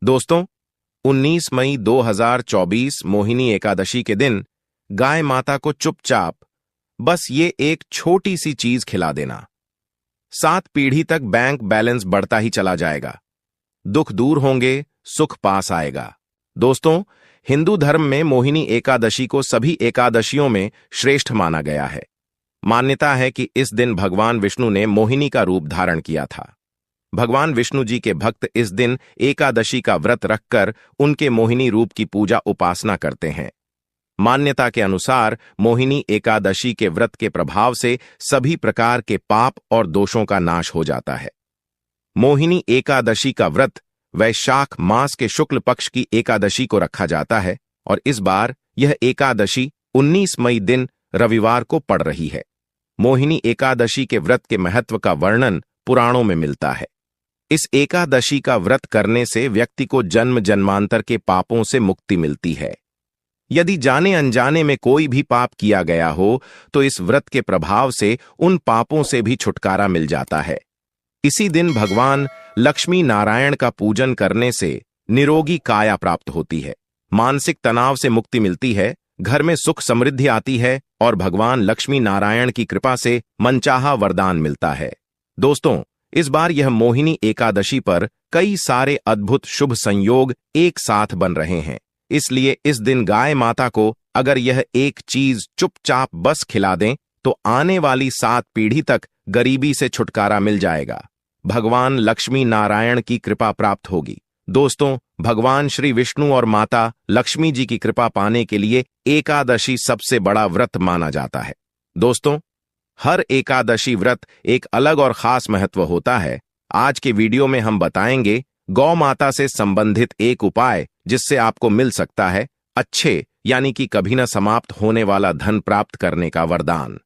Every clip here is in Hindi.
दोस्तों, 19 मई 2024 मोहिनी एकादशी के दिन गाय माता को चुपचाप बस ये एक छोटी सी चीज खिला देना। 7 पीढ़ी तक बैंक बैलेंस बढ़ता ही चला जाएगा, दुख दूर होंगे, सुख पास आएगा। दोस्तों, हिंदू धर्म में मोहिनी एकादशी को सभी एकादशियों में श्रेष्ठ माना गया है। मान्यता है कि इस दिन भगवान विष्णु ने मोहिनी का रूप धारण किया था। भगवान विष्णु जी के भक्त इस दिन एकादशी का व्रत रखकर उनके मोहिनी रूप की पूजा उपासना करते हैं। मान्यता के अनुसार मोहिनी एकादशी के व्रत के प्रभाव से सभी प्रकार के पाप और दोषों का नाश हो जाता है। मोहिनी एकादशी का व्रत वैशाख मास के शुक्ल पक्ष की एकादशी को रखा जाता है और इस बार यह एकादशी 19 मई दिन रविवार को पड़ रही है। मोहिनी एकादशी के व्रत के महत्व का वर्णन पुराणों में मिलता है। इस एकादशी का व्रत करने से व्यक्ति को जन्म जन्मांतर के पापों से मुक्ति मिलती है। यदि जाने अनजाने में कोई भी पाप किया गया हो तो इस व्रत के प्रभाव से उन पापों से भी छुटकारा मिल जाता है। इसी दिन भगवान लक्ष्मी नारायण का पूजन करने से निरोगी काया प्राप्त होती है, मानसिक तनाव से मुक्ति मिलती है, घर में सुख समृद्धि आती है और भगवान लक्ष्मी नारायण की कृपा से मनचाहा वरदान मिलता है। दोस्तों, इस बार यह मोहिनी एकादशी पर कई सारे अद्भुत शुभ संयोग एक साथ बन रहे हैं। इसलिए इस दिन गाय माता को अगर यह एक चीज चुपचाप बस खिला दें तो आने वाली 7 पीढ़ी तक गरीबी से छुटकारा मिल जाएगा, भगवान लक्ष्मी नारायण की कृपा प्राप्त होगी। दोस्तों, भगवान श्री विष्णु और माता लक्ष्मी जी की कृपा पाने के लिए एकादशी सबसे बड़ा व्रत माना जाता है। दोस्तों, हर एकादशी व्रत एक अलग और खास महत्व होता है। आज के वीडियो में हम बताएंगे गौ माता से संबंधित एक उपाय जिससे आपको मिल सकता है अच्छे यानी कि कभी न समाप्त होने वाला धन प्राप्त करने का वरदान।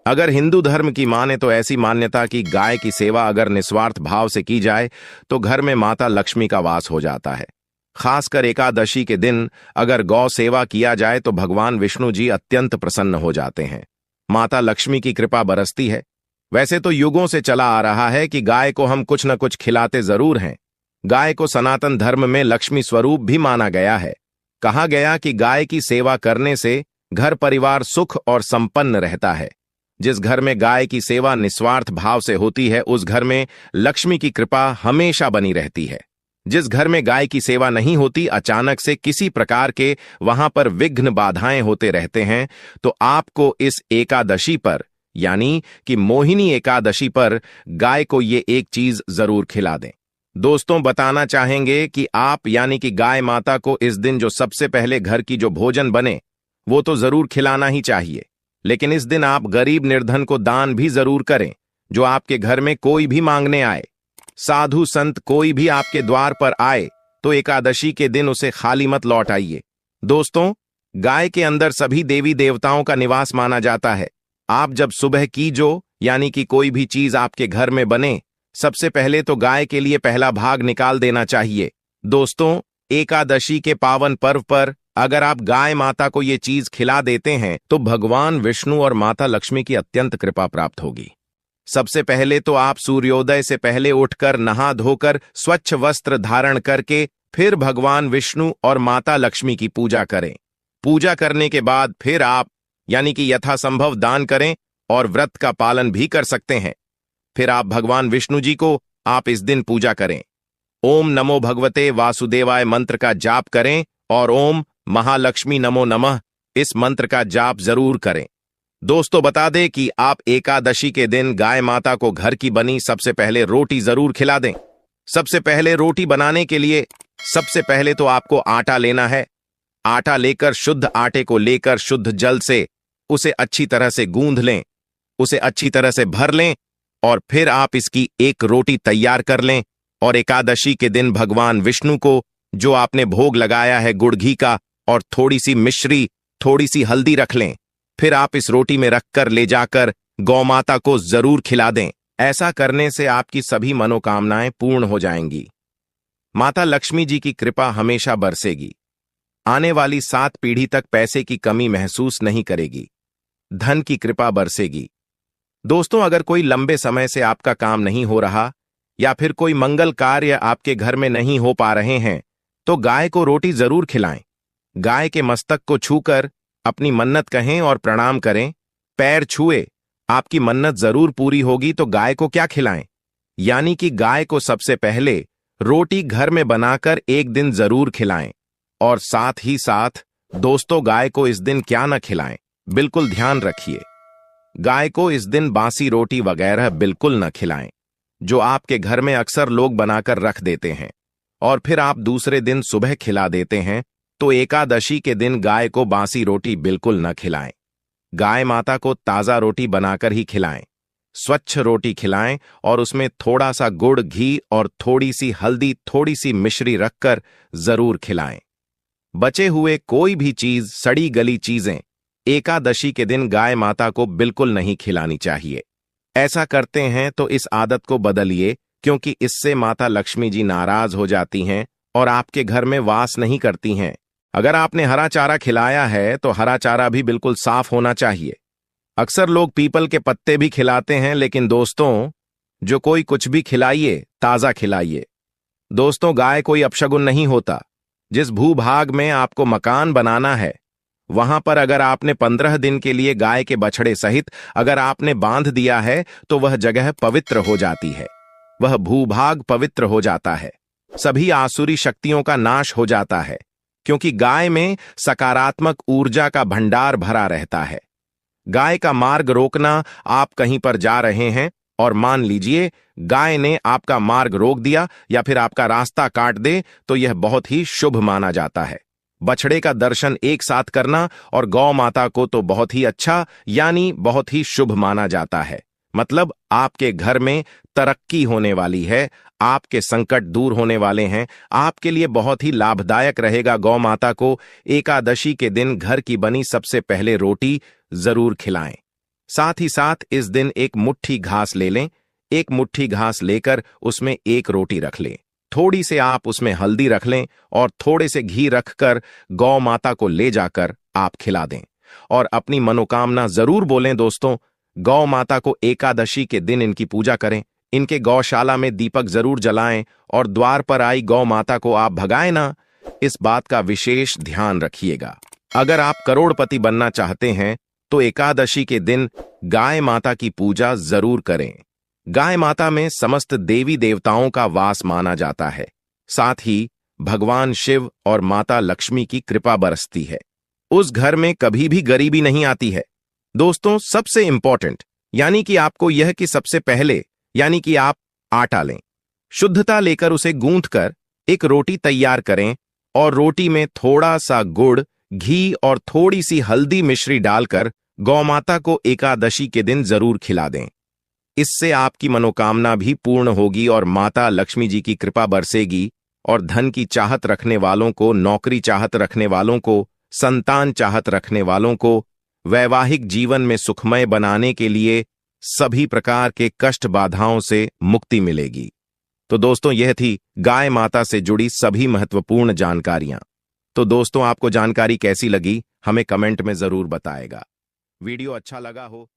अगर हिंदू धर्म की माने तो ऐसी मान्यता कि गाय की सेवा अगर निस्वार्थ भाव से की जाए तो घर में माता लक्ष्मी का वास हो जाता है। खासकर एकादशी के दिन अगर गौ सेवा किया जाए तो भगवान विष्णु जी अत्यंत प्रसन्न हो जाते हैं, माता लक्ष्मी की कृपा बरसती है। वैसे तो युगों से चला आ रहा है कि गाय को हम कुछ न कुछ खिलाते जरूर हैं। गाय को सनातन धर्म में लक्ष्मी स्वरूप भी माना गया है। कहा गया कि गाय की सेवा करने से घर परिवार सुख और संपन्न रहता है। जिस घर में गाय की सेवा निस्वार्थ भाव से होती है उस घर में लक्ष्मी की कृपा हमेशा बनी रहती है। जिस घर में गाय की सेवा नहीं होती, अचानक से किसी प्रकार के वहां पर विघ्न बाधाएं होते रहते हैं। तो आपको इस एकादशी पर यानी कि मोहिनी एकादशी पर गाय को ये एक चीज जरूर खिला दें। दोस्तों, बताना चाहेंगे कि आप यानी कि गाय माता को इस दिन जो सबसे पहले घर की जो भोजन बने वो तो जरूर खिलाना ही चाहिए, लेकिन इस दिन आप गरीब निर्धन को दान भी जरूर करें। जो आपके घर में कोई भी मांगने आए, साधु संत कोई भी आपके द्वार पर आए तो एकादशी के दिन उसे खाली मत लौट आइए। दोस्तों, गाय के अंदर सभी देवी देवताओं का निवास माना जाता है। आप जब सुबह की जो यानी कि कोई भी चीज आपके घर में बने, सबसे पहले तो गाय के लिए पहला भाग निकाल देना चाहिए। दोस्तों, एकादशी के पावन पर्व पर अगर आप गाय माता को ये चीज खिला देते हैं तो भगवान विष्णु और माता लक्ष्मी की अत्यंत कृपा प्राप्त होगी। सबसे पहले तो आप सूर्योदय से पहले उठकर नहा धोकर स्वच्छ वस्त्र धारण करके फिर भगवान विष्णु और माता लक्ष्मी की पूजा करें। पूजा करने के बाद फिर आप यानी कि यथासंभव दान करें और व्रत का पालन भी कर सकते हैं। फिर आप भगवान विष्णु जी को आप इस दिन पूजा करें। ओम नमो भगवते वासुदेवाय मंत्र का जाप करें और ओम महालक्ष्मी नमो नमः इस मंत्र का जाप जरूर करें। दोस्तों, बता दें कि आप एकादशी के दिन गाय माता को घर की बनी सबसे पहले रोटी जरूर खिला दें। सबसे पहले रोटी बनाने के लिए सबसे पहले तो आपको आटा लेना है। आटा लेकर शुद्ध आटे को लेकर शुद्ध जल से उसे अच्छी तरह से गूंध लें, उसे अच्छी तरह से भर लें और फिर आप इसकी एक रोटी तैयार कर लें और एकादशी के दिन भगवान विष्णु को जो आपने भोग लगाया है गुड़ घी का और थोड़ी सी मिश्री, थोड़ी सी हल्दी रख लें। फिर आप इस रोटी में रखकर ले जाकर गौ माता को जरूर खिला दें। ऐसा करने से आपकी सभी मनोकामनाएं पूर्ण हो जाएंगी। माता लक्ष्मी जी की कृपा हमेशा बरसेगी। आने वाली 7 पीढ़ी तक पैसे की कमी महसूस नहीं करेगी, धन की कृपा बरसेगी। दोस्तों, अगर कोई लंबे समय से आपका काम नहीं हो रहा या फिर कोई मंगल कार्य आपके घर में नहीं हो पा रहे हैं तो गाय को रोटी जरूर खिलाएं। गाय के मस्तक को छूकर अपनी मन्नत कहें और प्रणाम करें। पैर छुए, आपकी मन्नत जरूर पूरी होगी, तो गाय को क्या खिलाएं? यानी कि गाय को सबसे पहले रोटी घर में बनाकर एक दिन जरूर खिलाएं। और साथ ही साथ दोस्तों, गाय को इस दिन क्या न खिलाएं, बिल्कुल ध्यान रखिए। गाय को इस दिन बासी रोटी वगैरह बिल्कुल न खिलाएं, जो आपके घर में अक्सर लोग बनाकर रख देते हैं और फिर आप दूसरे दिन सुबह खिला देते हैं। तो एकादशी के दिन गाय को बासी रोटी बिल्कुल न खिलाएं। गाय माता को ताजा रोटी बनाकर ही खिलाएं। स्वच्छ रोटी खिलाएं और उसमें थोड़ा सा गुड़, घी और थोड़ी सी हल्दी, थोड़ी सी मिश्री रखकर जरूर खिलाएं। बचे हुए कोई भी चीज, सड़ी गली चीजें एकादशी के दिन गाय माता को बिल्कुल नहीं खिलानी चाहिए। ऐसा करते हैं तो इस आदत को बदलिए, क्योंकि इससे माता लक्ष्मी जी नाराज हो जाती हैं और आपके घर में वास नहीं करती हैं। अगर आपने हरा चारा खिलाया है तो हरा चारा भी बिल्कुल साफ होना चाहिए। अक्सर लोग पीपल के पत्ते भी खिलाते हैं, लेकिन दोस्तों, जो कोई कुछ भी खिलाइए, ताजा खिलाइए। दोस्तों, गाय कोई अपशगुन नहीं होता। जिस भूभाग में आपको मकान बनाना है, वहां पर अगर आपने 15 दिन के लिए गाय के बछड़े सहित अगर आपने बांध दिया है, तो वह जगह पवित्र हो जाती है। वह भूभाग पवित्र हो जाता है। सभी आसुरी शक्तियों का नाश हो जाता है, क्योंकि गाय में सकारात्मक ऊर्जा का भंडार भरा रहता है। गाय का मार्ग रोकना, आप कहीं पर जा रहे हैं और मान लीजिए गाय ने आपका मार्ग रोक दिया या फिर आपका रास्ता काट दे, तो यह बहुत ही शुभ माना जाता है। बछड़े का दर्शन एक साथ करना और गौ माता को तो बहुत ही अच्छा, यानी बहुत ही शुभ माना जाता है। मतलब आपके घर में तरक्की होने वाली है, आपके संकट दूर होने वाले हैं। आपके लिए बहुत ही लाभदायक रहेगा गौ माता को एकादशी के दिन घर की बनी सबसे पहले रोटी जरूर खिलाएं। साथ ही साथ इस दिन एक मुट्ठी घास ले लें। एक मुट्ठी घास लेकर उसमें एक रोटी रख लें। थोड़ी से आप उसमें हल्दी रख लें और थोड़े से घी रखकर गौ माता को ले जाकर आप खिला दें और अपनी मनोकामना जरूर बोलें। दोस्तों, गौ माता को एकादशी के दिन इनकी पूजा करें। इनके गौशाला में दीपक जरूर जलाएं और द्वार पर आई गौ माता को आप भगाएं ना। इस बात का विशेष ध्यान रखिएगा। अगर आप करोड़पति बनना चाहते हैं तो एकादशी के दिन गाय माता की पूजा जरूर करें। गाय माता में समस्त देवी देवताओं का वास माना जाता है। साथ ही भगवान शिव और माता लक्ष्मी की कृपा बरसती है। उस घर में कभी भी गरीबी नहीं आती है। दोस्तों, सबसे इंपॉर्टेंट यानी कि आपको यह कि सबसे पहले यानी कि आप आटा लें, शुद्धता लेकर उसे गूंथकर एक रोटी तैयार करें और रोटी में थोड़ा सा गुड़, घी और थोड़ी सी हल्दी मिश्री डालकर गौमाता को एकादशी के दिन जरूर खिला दें। इससे आपकी मनोकामना भी पूर्ण होगी और माता लक्ष्मी जी की कृपा बरसेगी और धन की चाहत रखने वालों को, नौकरी चाहत रखने वालों को, संतान चाहत रखने वालों को वैवाहिक जीवन में सुखमय बनाने के लिए सभी प्रकार के कष्ट बाधाओं से मुक्ति मिलेगी। तो दोस्तों, यह थी गाय माता से जुड़ी सभी महत्वपूर्ण जानकारियां। तो दोस्तों, आपको जानकारी कैसी लगी हमें कमेंट में जरूर बताएगा। वीडियो अच्छा लगा हो